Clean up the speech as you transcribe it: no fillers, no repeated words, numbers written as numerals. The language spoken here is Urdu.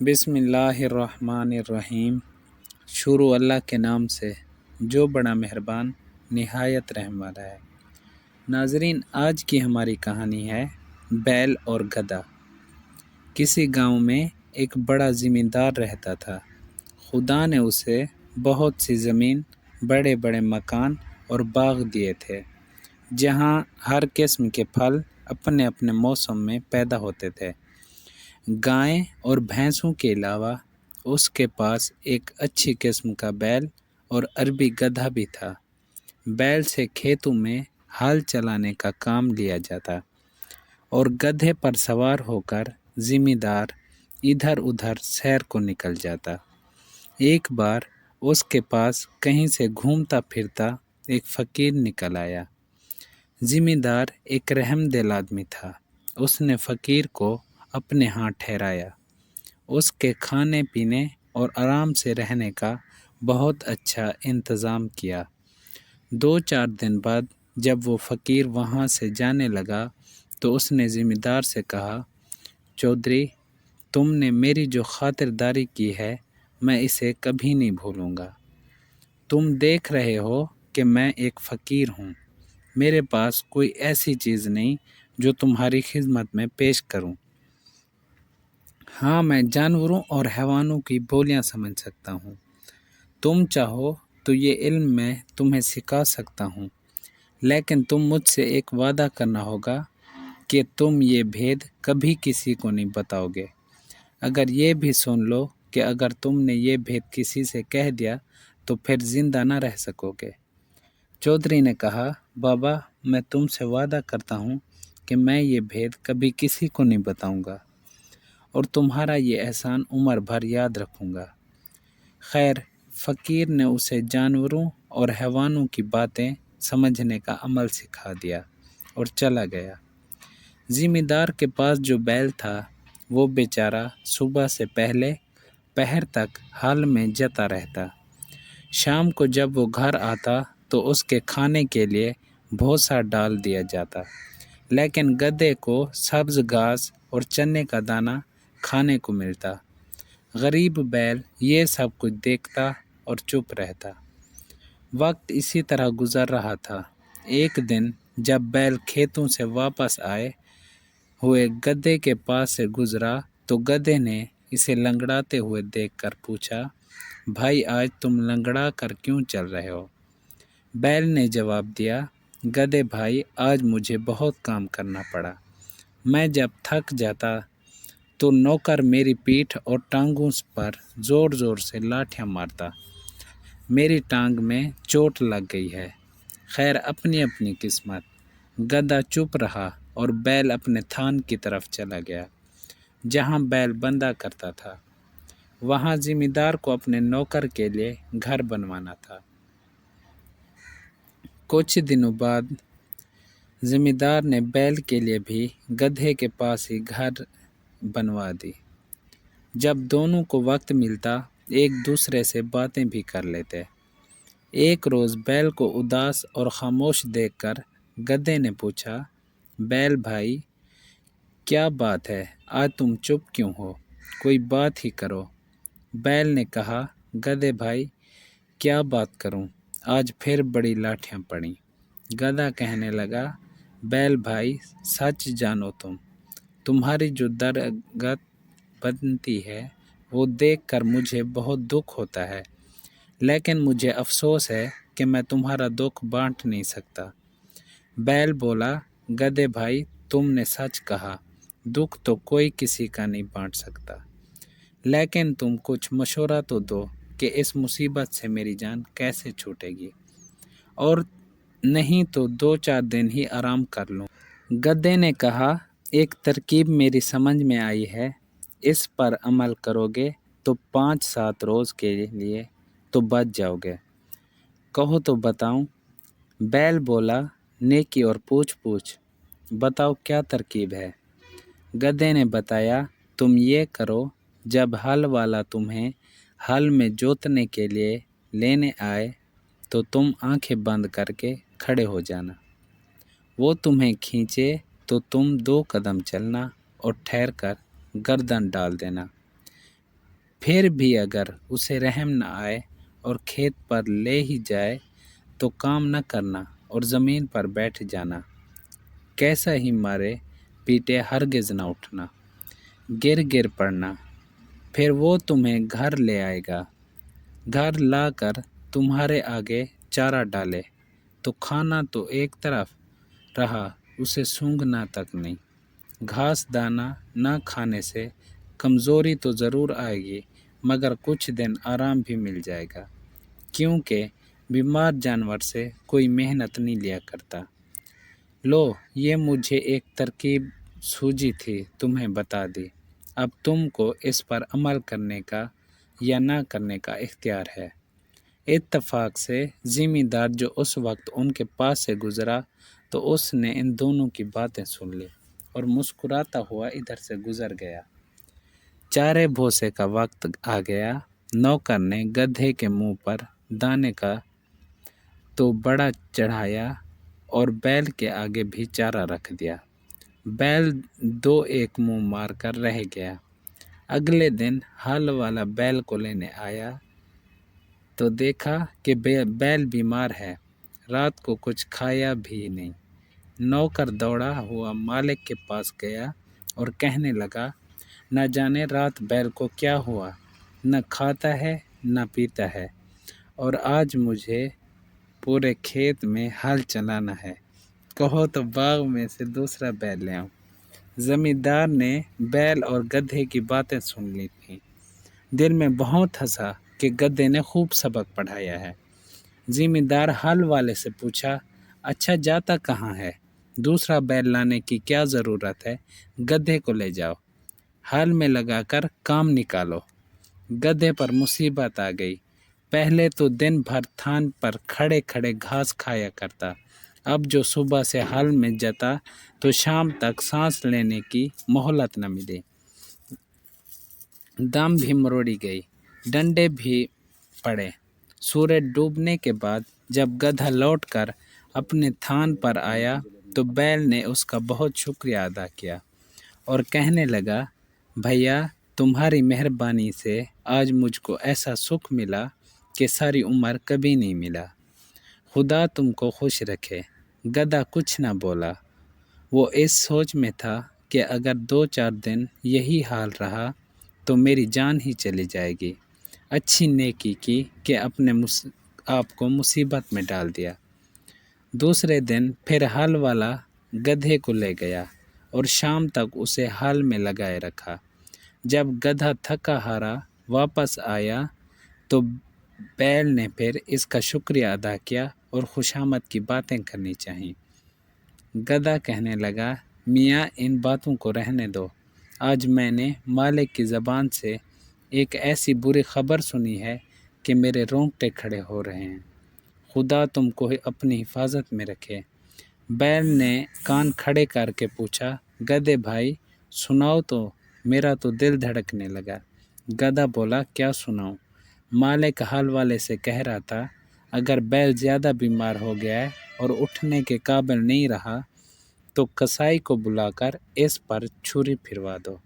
بسم اللہ الرحمن الرحیم۔ شروع اللہ کے نام سے جو بڑا مہربان نہایت رحم والا ہے۔ ناظرین، آج کی ہماری کہانی ہے بیل اور گدھا۔ کسی گاؤں میں ایک بڑا زمیندار رہتا تھا۔ خدا نے اسے بہت سی زمین، بڑے بڑے مکان اور باغ دیے تھے، جہاں ہر قسم کے پھل اپنے اپنے موسم میں پیدا ہوتے تھے۔ گائیں اور بھینسوں کے علاوہ اس کے پاس ایک اچھی قسم کا بیل اور عربی گدھا بھی تھا۔ بیل سے کھیتوں میں ہل چلانے کا کام لیا جاتا اور گدھے پر سوار ہو کر زمیندار ادھر ادھر سیر کو نکل جاتا۔ ایک بار اس کے پاس کہیں سے گھومتا پھرتا ایک فقیر نکل آیا۔ زمیندار ایک رحم دل آدمی تھا۔ اس نے فقیر کو اپنے ہاں ٹھہرایا، اس کے کھانے پینے اور آرام سے رہنے کا بہت اچھا انتظام کیا۔ 2-4 دن بعد جب وہ فقیر وہاں سے جانے لگا تو اس نے زمیندار سے کہا، چودھری، تم نے میری جو خاطرداری کی ہے میں اسے کبھی نہیں بھولوں گا۔ تم دیکھ رہے ہو کہ میں ایک فقیر ہوں، میرے پاس کوئی ایسی چیز نہیں جو تمہاری خدمت میں پیش کروں۔ ہاں، میں جانوروں اور حیوانوں کی بولیاں سمجھ سکتا ہوں۔ تم چاہو تو یہ علم میں تمہیں سکھا سکتا ہوں، لیکن تم مجھ سے ایک وعدہ کرنا ہوگا کہ تم یہ بھید کبھی کسی کو نہیں بتاؤ گے۔ اگر یہ بھی سن لو کہ اگر تم نے یہ بھید کسی سے کہہ دیا تو پھر زندہ نہ رہ سکو گے۔ چودھری نے کہا، بابا، میں تم سے وعدہ کرتا ہوں کہ میں یہ بھید کبھی کسی کو نہیں بتاؤں گا اور تمہارا یہ احسان عمر بھر یاد رکھوں گا۔ خیر، فقیر نے اسے جانوروں اور حیوانوں کی باتیں سمجھنے کا عمل سکھا دیا اور چلا گیا۔ زمیندار کے پاس جو بیل تھا وہ بیچارہ صبح سے پہلے پہر تک ہل میں جتا رہتا۔ شام کو جب وہ گھر آتا تو اس کے کھانے کے لیے بھوسا ڈال دیا جاتا، لیکن گدھے کو سبز گھاس اور چنے کا دانہ کھانے کو ملتا۔ غریب بیل یہ سب کچھ دیکھتا اور چپ رہتا۔ وقت اسی طرح گزر رہا تھا۔ ایک دن جب بیل کھیتوں سے واپس آئے ہوئے گدھے کے پاس سے گزرا تو گدھے نے اسے لنگڑاتے ہوئے دیکھ کر پوچھا، بھائی، آج تم لنگڑا کر کیوں چل رہے ہو؟ بیل نے جواب دیا، گدھے بھائی، آج مجھے بہت کام کرنا پڑا۔ میں جب تھک جاتا تو نوکر میری پیٹھ اور ٹانگوں پر زور زور سے لاٹھیاں مارتا۔ میری ٹانگ میں چوٹ لگ گئی ہے۔ خیر، اپنی اپنی قسمت۔ گدھا چپ رہا اور بیل اپنے تھان کی طرف چلا گیا، جہاں بیل بندھا کرتا تھا۔ وہاں زمیندار کو اپنے نوکر کے لیے گھر بنوانا تھا۔ کچھ دنوں بعد زمیندار نے بیل کے لیے بھی گدھے کے پاس ہی گھر بنوا دی۔ جب دونوں کو وقت ملتا ایک دوسرے سے باتیں بھی کر لیتے۔ ایک روز بیل کو اداس اور خاموش دیکھ کر گدھے نے پوچھا، بیل بھائی، کیا بات ہے؟ آج تم چپ کیوں ہو؟ کوئی بات ہی کرو۔ بیل نے کہا، گدھے بھائی، کیا بات کروں؟ آج پھر بڑی لاٹھیاں پڑیں۔ گدھا کہنے لگا، بیل بھائی، سچ جانو، تمہاری جو درگت بنتی ہے وہ دیکھ کر مجھے بہت دکھ ہوتا ہے، لیکن مجھے افسوس ہے کہ میں تمہارا دکھ بانٹ نہیں سکتا۔ بیل بولا، گدھے بھائی، تم نے سچ کہا، دکھ تو کوئی کسی کا نہیں بانٹ سکتا، لیکن تم کچھ مشورہ تو دو کہ اس مصیبت سے میری جان کیسے چھوٹے گی، اور نہیں تو 2-4 دن ہی آرام کر لوں۔ گدھے نے کہا، ایک ترکیب میری سمجھ میں آئی ہے، اس پر عمل کرو گے تو 5-7 روز کے لیے تو بچ جاؤ گے۔ کہو تو بتاؤں؟ بیل بولا، نیکی اور پوچھ پوچھ، بتاؤ کیا ترکیب ہے؟ گدھے نے بتایا، تم یہ کرو، جب ہل والا تمہیں ہل میں جوتنے کے لیے لینے آئے تو تم آنکھیں بند کر کے کھڑے ہو جانا۔ وہ تمہیں کھینچے تو تم 2 قدم چلنا اور ٹھہر کر گردن ڈال دینا۔ پھر بھی اگر اسے رحم نہ آئے اور کھیت پر لے ہی جائے تو کام نہ کرنا اور زمین پر بیٹھ جانا، کیسا ہی مارے پیٹے ہرگز نہ اٹھنا، گر گر پڑنا، پھر وہ تمہیں گھر لے آئے گا، گھر لا کر تمہارے آگے چارہ ڈالے تو کھانا تو ایک طرف رہا، اسے سونگھنا تک نہیں۔ گھاس دانہ نہ کھانے سے کمزوری تو ضرور آئے گی، مگر کچھ دن آرام بھی مل جائے گا، کیونکہ بیمار جانور سے کوئی محنت نہیں لیا کرتا۔ لو، یہ مجھے ایک ترکیب سوجھی تھی، تمہیں بتا دی، اب تم کو اس پر عمل کرنے کا یا نہ کرنے کا اختیار ہے۔ اتفاق سے زمیندار جو اس وقت ان کے پاس سے گزرا تو اس نے ان دونوں کی باتیں سن لی اور مسکراتا ہوا ادھر سے گزر گیا۔ چارے بھوسے کا وقت آ گیا۔ نوکر نے گدھے کے منہ پر دانے کا تو بڑا چڑھایا اور بیل کے آگے بھی چارہ رکھ دیا۔ بیل دو ایک منہ مار کر رہ گیا۔ اگلے دن ہل والا بیل کو لینے آیا تو دیکھا کہ بیل بیمار ہے، رات کو کچھ کھایا بھی نہیں۔ نوکر دوڑا ہوا مالک کے پاس گیا اور کہنے لگا، نہ جانے رات بیل کو کیا ہوا، نہ کھاتا ہے نہ پیتا ہے، اور آج مجھے پورے کھیت میں ہل چلانا ہے، کہو تو باغ میں سے دوسرا بیل لے آؤں۔ زمیندار نے بیل اور گدھے کی باتیں سن لی تھیں، دل میں بہت ہنسا کہ گدھے نے خوب سبق پڑھایا ہے۔ زمیندار ہل والے سے پوچھا، اچھا جاتا کہاں ہے؟ دوسرا بیل لانے کی کیا ضرورت ہے، گدھے کو لے جاؤ، ہل میں لگا کر کام نکالو۔ گدھے پر مصیبت آ گئی، پہلے تو دن بھر تھان پر کھڑے کھڑے گھاس کھایا کرتا، اب جو صبح سے ہل میں جاتا تو شام تک سانس لینے کی مہلت نہ ملی، دم بھی مروڑی گئی، ڈنڈے بھی پڑے۔ سورج ڈوبنے کے بعد جب گدھا لوٹ کر اپنے تھان پر آیا تو بیل نے اس کا بہت شکریہ ادا کیا اور کہنے لگا، بھیا تمہاری مہربانی سے آج مجھ کو ایسا سکھ ملا کہ ساری عمر کبھی نہیں ملا، خدا تم کو خوش رکھے۔ گدھا کچھ نہ بولا، وہ اس سوچ میں تھا کہ اگر 2-4 دن یہی حال رہا تو میری جان ہی چلی جائے گی۔ اچھی نیکی کی کہ اپنے آپ کو مصیبت میں ڈال دیا۔ دوسرے دن پھر ہل والا گدھے کو لے گیا اور شام تک اسے ہل میں لگائے رکھا۔ جب گدھا تھکا ہارا واپس آیا تو بیل نے پھر اس کا شکریہ ادا کیا اور خوشامد کی باتیں کرنی چاہیے۔ گدھا کہنے لگا، میاں ان باتوں کو رہنے دو، آج میں نے مالک کی زبان سے ایک ایسی بری خبر سنی ہے کہ میرے رونگٹے کھڑے ہو رہے ہیں، خدا تم کو اپنی حفاظت میں رکھے۔ بیل نے کان کھڑے کر کے پوچھا، گدھے بھائی سناؤ تو، میرا تو دل دھڑکنے لگا۔ گدھا بولا، کیا سناؤں؟ مالک ہل والے سے کہہ رہا تھا، اگر بیل زیادہ بیمار ہو گیا ہے اور اٹھنے کے قابل نہیں رہا تو کسائی کو بلا کر اس پر چھری پھروا دو۔